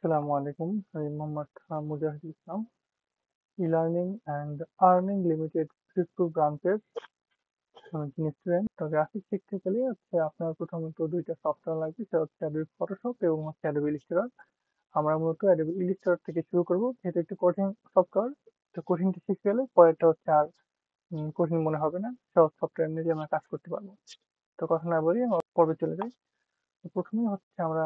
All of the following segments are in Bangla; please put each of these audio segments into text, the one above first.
আসসালামু আলাইকুম। আমি Mohammad Mujahidul Islam. E learning and earning limited Faridpur ব্রাঞ্চের যিনি স্টুডেন্ট। তো গ্রাফিক্স শিখতে গেলে আপনার প্রথমত ২ টা সফটওয়্যার লাগবে। সেটা হচ্ছে অ্যাডোবি ফটোশপ এবং অ্যাডোবি ইলাস্ট্রেটর। আমরা মূলত অ্যাডোবি ইলাস্ট্রেটর থেকে শুরু করব। যেহেতু একটু কঠিন সফটওয়্যার, তো কঠিনটা শিখে গেলে পরেরটা আর কঠিন মনে হবে না। সহজ সফটওয়্যার নিয়ে আমরা কাজ করতে পারবো। তো কথা না বলি আমরা পর্বে চলে যাই। তো প্রথমেই আমরা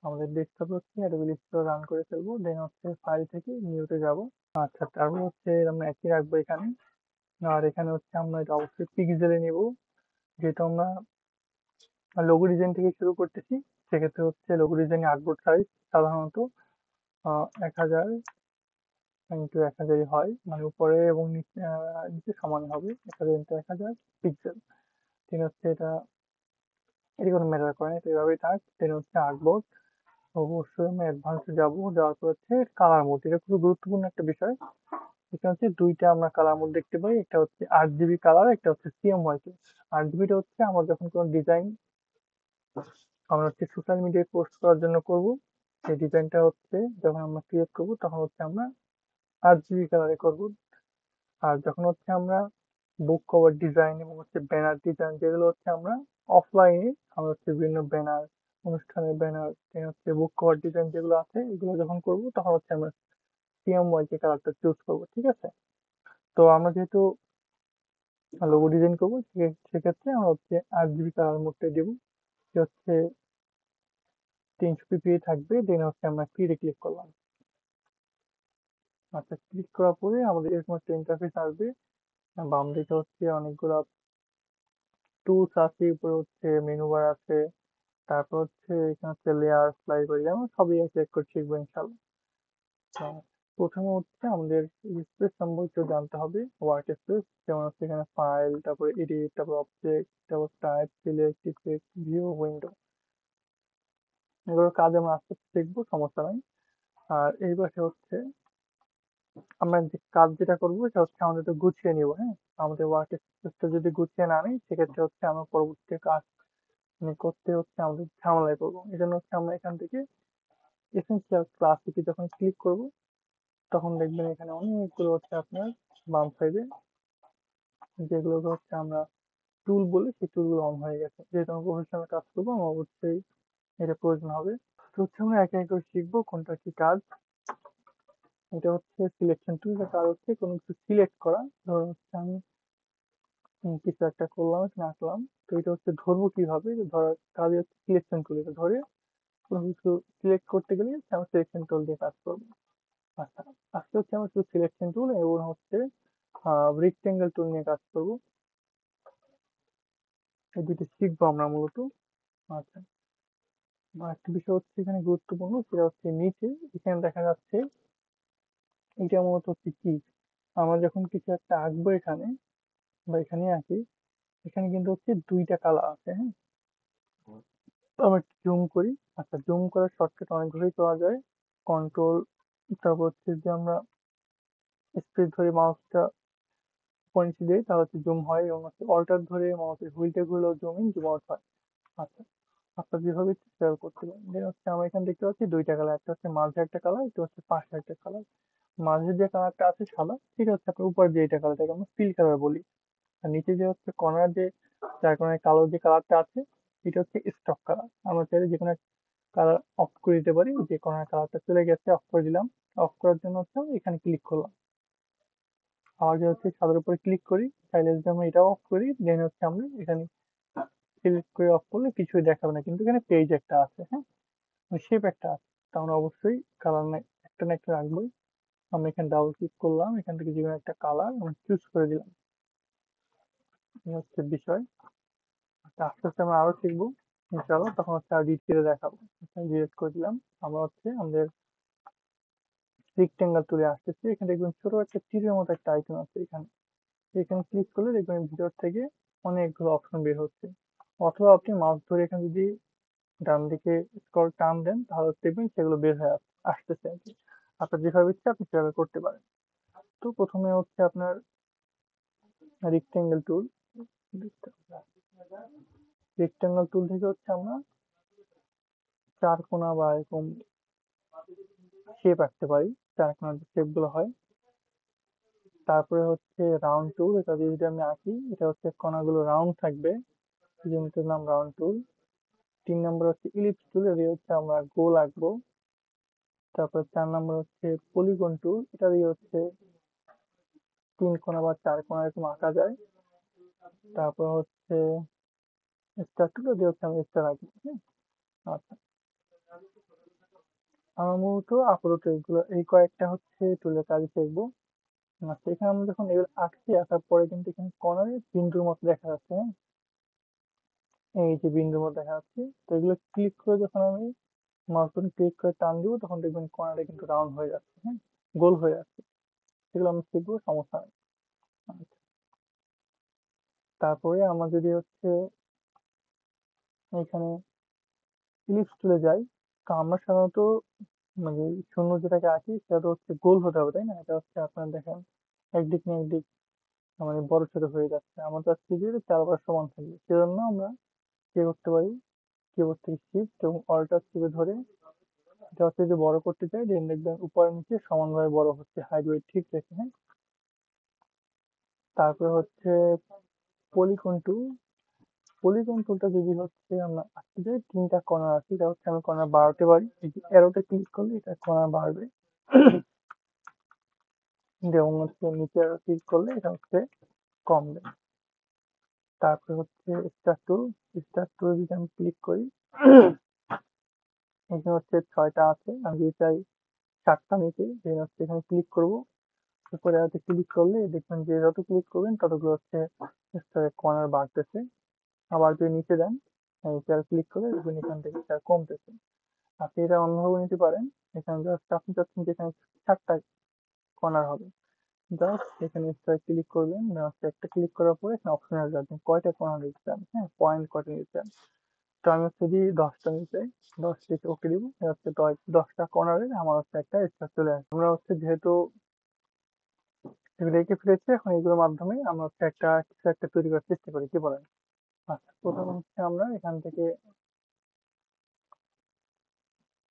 আমাদের ডেস্কটপে অ্যাডোবি ইলাস্ট্রেটর রান করে ফেলবো। দেন ফাইল থেকে নিউতে যাব। আচ্ছা, তারপর আমরা একই রাখবো এখানে। আর এখানে আমরা এটা অবশ্যই পিক্সেলে নিব। যেহেতু আমরা লোগো ডিজাইন থেকে শুরু করতেছি, সেক্ষেত্রে লোগো ডিজাইন আর্টবোর্ড সাইজ সাধারণত 1000 ইন্টু 1000 হয়, মানে উপরে এবং নিচে সমান হবে। 1000 ইন্টু 1000 পিক্সেল। ঠিক এটা এটি কোনো ম্যাটার করে না, তো এভাবেই থাক। দেন আর্টবোর্ড অবশ্যই আমরা অ্যাডভান্সে যাবো। যাওয়ার পর কালার মোড, এটা খুবই গুরুত্বপূর্ণ একটা বিষয়। এখানে 2টা আমরা কালার মোড দেখতে পাই। একটা RGB কালার, একটা CMYK। RGB টা আমরা যখন কোনো ডিজাইন আমরা সোশ্যাল মিডিয়ায় পোস্ট করার জন্য করব, সেই ডিজাইনটা যখন আমরা ক্রিয়েট করব তখন আমরা RGB কালারে করব। আর যখন আমরা বুক কভার ডিজাইন এবং ব্যানার ডিজাইন, যেগুলো আমরা অফলাইনে আমরা বিভিন্ন ব্যানার, অনুষ্ঠানের ব্যানার, বুক কভার ডিজাইন যেগুলো আছে, এগুলো যখন করব তখন আমরা CMYK কালারটা চুজ করব। ঠিক আছে? তো আমরা যেহেতু লোগো ডিজাইন করবো, সেক্ষেত্রে আমরা RGB কালার মোডটা দেবো। যে 300 ppi থাকবে। দেন আমরা ক্লিক করলাম। আচ্ছা, ক্লিক করার পরে আমাদের এরকম একটা ইন্টারফেস আসবে। বাম দিকে অনেকগুলা টুলস আছে, উপরে মেনু বার আছে। তারপর এখানে লেয়ার, লাইব্রেরি, আমরা সবই চেক করে শিখবো ইনশাল্লাহ। প্রথমে আমাদের স্পেস সম্পর্কে জানতে হবে। ওয়ার্ক স্পেস, যেমন এখানে ফাইল, তারপরে এডিট, তারপর অবজেক্ট, তারপর type, select, effect, view, window. এগুলোর কাজ আমরা আস্তে আস্তে শিখবো, সমস্যা নাই। আর এই পাশে আমরা যে কাজ যেটা করবো সেটা আমাদের তো গুছিয়ে নিব। হ্যাঁ, আমাদের ওয়ার্ক স্পেসটা যদি গুছিয়ে না নিই, সেক্ষেত্রে আমরা পরবর্তীতে কাজ করতে আমাদের ঝামেলায় পড়বো। এই জন্য আমরা এখান থেকে এসেনশিয়াল ক্লাসিকে যখন ক্লিক করব, তখন দেখবেন এখানে অনেকগুলো আপনার বাম সাইডে যেগুলোকে আমরা টুল বলি, সেই টুলগুলো অন হয়ে গেছে। যেহেতু আমরা প্রফেশনাল কাজ করবো, আমার অবশ্যই এটা প্রয়োজন হবে। তো আমরা একে একে করে শিখবো কোনটা কি কাজ। এটা সিলেকশন টুল। এর কাজ কোনো কিছু সিলেক্ট করা। ধরুন আমি কিছু একটা করলাম, এখানে আঁকলাম। তো এটা ধরবো কিভাবে, ধরার কাজে সিলেকশন টুল। এটা ধরে কোনো কিছু সিলেক্ট করতে গেলে আমরা সিলেকশন টুল দিয়ে কাজ করবো। আচ্ছা, আজকে আমরা শুধু সিলেকশন টুল এবং রেক্টেঙ্গেল টুল নিয়ে কাজ করবো। এই দুটো শিখবো আমরা মূলত। আচ্ছা, একটা বিষয় এখানে গুরুত্বপূর্ণ, সেটা নিচে এখানে দেখা যাচ্ছে এটা মূলত কি, আমরা যখন কিছু একটা আঁকবো এখানে বা এখানে আঁকি, এখানে কিন্তু 2টা কালার আছে। হ্যাঁ, তো আমরা জুম করি। আচ্ছা, জুম করার শর্টকাট অনেকগুলোই পাওয়া যায়। কন্ট্রোল, তারপর আমরা স্পেস ধরে মাউসটা উপর নিচে দিই, তাহলে জুম হয়, এবং অল্টার ধরে মাউসের হুইলটা ঘুরলেও জুম ইন জুম আউট হয়। আচ্ছা, আপনার যেভাবে ইচ্ছে সেভাবে করতে পারেন। দেন আমরা এখানে দেখতে পাচ্ছি 2টা কালার, একটা মাঝে একটা কালার, একটা পাশে একটা কালার। মাঝে যে কালারটা আছে সাদা, সেটা আপনার উপর যে এটা কালারটাকে আমরা ফিল কালার বলি। আর নিচে যে কর্নার যে চার কোণায় কালো যে কালারটা আছে, এটা স্টক কালার। আমরা চাইলে যে কোনো কালার অফ করে দিতে পারি। যে কর্নার কালারটা চলে গেছে, অফ করে দিলাম। অফ করার জন্য এখানে ক্লিক করলাম। আবার যে সাদার উপরে ক্লিক করি, চাইলে যদি আমরা এটাও অফ করি, দেন আমরা এখানে সিলেক্ট করে অফ করলে কিছুই দেখাবে না, কিন্তু এখানে পেজ একটা আছে। হ্যাঁ, শেপ একটা আছে। তা আমরা অবশ্যই কালার একটা না একটা রাখবোই। আমরা এখানে ডাবল ক্লিক করলাম, এখান থেকে যে কোনো একটা কালার আমরা চুজ করে দিলাম। এই বিষয়। আস্তে আস্তে আমরা আরো শিখবো ইনশাআল্লাহ, তখন আর ডিটেইলে দেখাবো। ডিলিট করে দিলাম। আমরা আমাদের রেক্টেঙ্গেল টুলে আসতেছি। এখানে দেখবেন ছোট একটা তীরের মতো একটা আইকন আছে। এখানে এখানে ক্লিক করলে দেখবেন ভিতর থেকে অনেকগুলো অপশন বের হচ্ছে। অথবা আপনি মাউস ধরে এখানে যদি ডান দিকে স্ক্রল টান দেন, তাহলে দেখবেন সেগুলো বের হয়ে আসতেছে আর কি। আপনার যেভাবে ইচ্ছে আপনি সেভাবে করতে পারেন। তো প্রথমে আপনার রেক্টেঙ্গেল টুল। রেক্টেঙ্গেল টুল থেকে আমরা চার কোণা বা এরকম শেপ আঁকতে পারি, চারকোনার যে শেপগুলো হয়। তারপরে হচ্ছে রাউন্ড টুল, এটা দিয়ে যদি আমি আঁকি, এটা হচ্ছে কণাগুলো রাউন্ড থাকবে, এই জন্য এটার নাম রাউন্ড টুল। 3 নম্বর হচ্ছে ইলিপস টুল, এটা দিয়ে হচ্ছে আমরা গোল আঁকবো। তারপর 4 নম্বর হচ্ছে পলিগন টুল, এটা দিয়ে হচ্ছে 3 কোণা বা 4 কোণা এরকম আঁকা যায়। তারপর হচ্ছে স্টার টুল, এটা দিয়ে হচ্ছে আমি স্টার আঁকি। হ্যাঁ, আচ্ছা। আমার মূলত আপাতত এইগুলো, এই কয়েকটা হচ্ছে টুলের কাজ শিখবো। আচ্ছা, এখানে আমরা যখন এগুলো আঁকছি, আঁকার পরে কিন্তু এখানে কর্নারে বিন্দুর মতো দেখা যাচ্ছে। হ্যাঁ, এই যে বিন্দুর মতো দেখা যাচ্ছে। তো এগুলো ক্লিক করে যখন আমি মাউস বাটন ক্লিক করে টান দিব, তখন দেখবেন কর্নারে কিন্তু রাউন্ড হয়ে যাচ্ছে। হ্যাঁ, গোল হয়ে যাচ্ছে। সেগুলো আমরা শিখবো, সমস্যা নেই। আচ্ছা, তারপরে আমরা যদি হচ্ছে এখানে ইলিপস টুলে যাই, তো আমরা সাধারণত মানে শূন্য যেটাকে আঁকি সেটা তো হচ্ছে গোল হতে হবে, তাই না? এটা হচ্ছে আপনার দেখেন একদিক না একদিক মানে বড় ছোট হয়ে যাচ্ছে। আমরা চাচ্ছি যে এটা চারপাশ সমান থাকবে, সেজন্য আমরা কি করতে পারি, কিবোর্ড থেকে শিফট এবং অল্টার চেপে ধরে এটা হচ্ছে যে বড় করতে চাই, দেন দেখবেন উপরে নিচে সমানভাবে বড় হচ্ছে, হাইট ওয়েট ঠিক রেখে। হ্যাঁ, তারপরে হচ্ছে পলিগন টুল। পলিগন টুলটা যদি হচ্ছে আমরা আঁকতে যাই, 3টা কর্নার আছে, এটা হচ্ছে আমি কর্নার বাড়াতে পারি, এই যে অ্যারোতে ক্লিক করলে এটা কর্নার বাড়বে। যেমন হচ্ছে নিচে অ্যারো ক্লিক করলে এটা হচ্ছে কমবে। তারপরে হচ্ছে স্টার টুল। স্টার টুল যদি আমি ক্লিক করি, এখানে হচ্ছে 6টা আছে, আমি যদি চাই 7টা নিতে, দেন হচ্ছে এখানে ক্লিক করব। উপরে হাতে ক্লিক করলে দেখবেন যে যত ক্লিক করবেন ততগুলো হচ্ছে স্টারের কর্নার বাড়তেছে। আবার যদি নিচে দেন, নিচে ক্লিক করে দেখবেন এখান থেকে স্টার কমতেছে। আপনি এটা অন্যভাবে নিতে পারেন। এখানে জাস্ট আপনি চাচ্ছেন যে এখানে 7টা কর্নার হবে, জাস্ট এখানে স্টার ক্লিক করবেন, জাস্ট একটা ক্লিক করার পরে এখানে অপশনাল যাবেন কয়টা কর্নার নিতে চান। হ্যাঁ, পয়েন্ট কয়টা নিতে চান। তো আমি হচ্ছে যদি 10টা নিতে চাই, 10 থেকে ওকে দিব, এটা হচ্ছে 10টা কর্নারে আমার হচ্ছে একটা স্টার চলে আসবে। আমরা হচ্ছে যেহেতু এগুলো এঁকে ফেলেছি, এখন এগুলোর মাধ্যমে আমরা হচ্ছে একটা কিছু একটা তৈরি করার চেষ্টা করি, কি বলেন? আচ্ছা, প্রথমে হচ্ছে আমরা এখান থেকে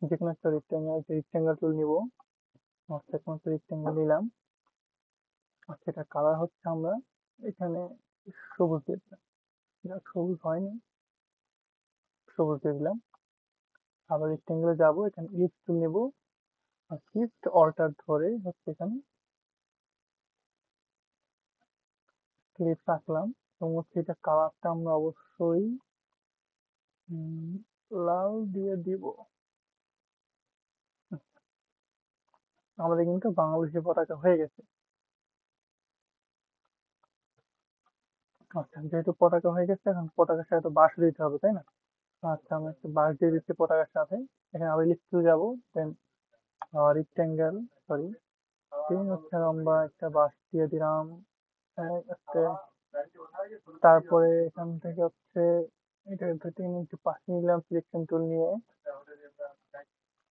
যে কোনো একটা রেক্ট্যাঙ্গেল টুল নিব। আচ্ছা, কোনো একটা রেক্ট্যাঙ্গেল নিলাম। আচ্ছা, এটা কালার হচ্ছে আমরা এখানে সবুজ দিয়ে দিলাম, এটা সবুজ হয়নি, সবুজ দিয়ে দিলাম। আবার রেক্ট্যাঙ্গেলে যাবো, এখানে ইলিপস টুল নেবো, আর শিফট অল্টার ধরে হচ্ছে এখানে ইলিপস আঁকলাম। এবং হচ্ছে এটা কালারটা আমরা অবশ্যই উম, লাল দিয়ে দিব। আমাদের কিন্তু বাংলাদেশের পতাকা হয়ে গেছে। আচ্ছা, যেহেতু পতাকা হয়ে গেছে, এখন পতাকার সাথে তো বাঁশ দিতে হবে, তাই না? আচ্ছা, আমি একটু বাঁশ দিয়ে দিচ্ছি পতাকার সাথে। এখানে আবার লিখতে যাবো, দেন রেক্ট্যাঙ্গেল, সরি, তিন হচ্ছে লম্বা একটা বাঁশ দিয়ে দিলাম। একটা, তারপরে এখান থেকে হচ্ছে এটা থেকে একটু পাশে নিলাম সিলেকশন টুল নিয়ে।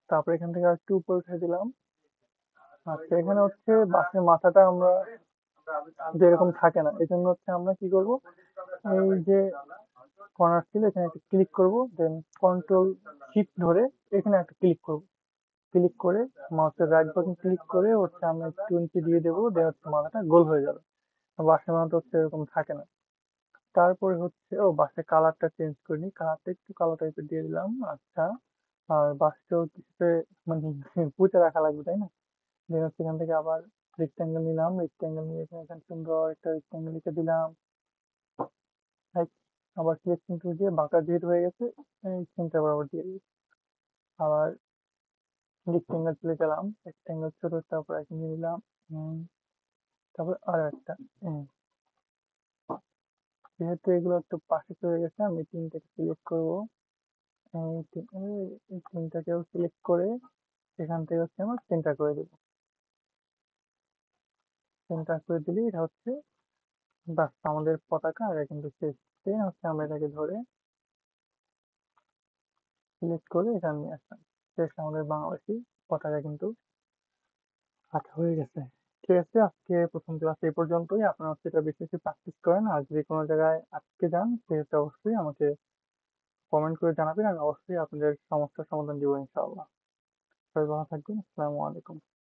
তারপরে এখান থেকে আর একটু উপরে উঠে দিলাম। আচ্ছা, এখানে হচ্ছে বাঁশের মাথাটা আমরা যেরকম থাকে না, এই জন্য হচ্ছে আমরা কি করব, এই যে কর্নার ছিল এখানে একটা ক্লিক করব, দেন কন্ট্রোল শিফট ধরে এখানে একটা ক্লিক করব। ক্লিক করে মাউসের রাইট বাটন ক্লিক করে হচ্ছে আমরা একটু নিচে দিয়ে দেবো, দেওয়া হচ্ছে মাথাটা গোল হয়ে যাবে। বাঁশের মাথা হচ্ছে এরকম থাকে না। তারপরে হচ্ছে বাঁশের কালারটা চেঞ্জ করে নিই, কালারটা একটু কালো টাইপের দিয়ে দিলাম। আচ্ছা, আর বাঁশটাও কিছুতে মানে পুঁতে রাখা লাগবে, তাই না? দেন হচ্ছে এখান থেকে আবার রেক্ট্যাঙ্গেল নিলাম, রেক্ট্যাঙ্গেল নিয়ে এখানে সুন্দর একটা রেক্ট্যাঙ্গেল লিখে দিলাম। এই, আবার সিলেকশন টুল দিয়ে বাঁকা যেহেতু হয়ে গেছে, এই সেন্টার বরাবর দিয়ে দিই। আবার রেক্ট্যাঙ্গেল চলে গেলাম, রেক্ট্যাঙ্গেল ছোট, তারপর একটা নিয়ে নিলাম। উম, তারপর আর একটা। যেহেতু এগুলো একটু পাশে চলে গেছে, আমি তিনটাকে সিলেক্ট করবো। এই তিনটাকেও সিলেক্ট করে এখান থেকে হচ্ছে আমার সেন্টার করে দেবো। সেন্টার করে দিলে এটা হচ্ছে বাস আমাদের পতাকা আর কিন্তু শেষ। দেন হচ্ছে আমরা এটাকে ধরে সিলেক্ট করে এখানে নিয়ে আসলাম। শেষ, আমাদের বাংলাদেশি পতাকা কিন্তু আঁকা হয়ে গেছে। ঠিক আছে, আজকে প্রথম ক্লাস এই পর্যন্তই। আপনারা হচ্ছে এটা বেশি বেশি প্র্যাকটিস করেন, আর যদি কোনো জায়গায় আটকে যান সেক্ষেত্রে অবশ্যই আমাকে কমেন্ট করে জানাবেন, আমি অবশ্যই আপনাদের সমস্যার সমাধান দিব ইনশাআল্লাহ। সবাই ভালো থাকবেন। আসসালামু আলাইকুম।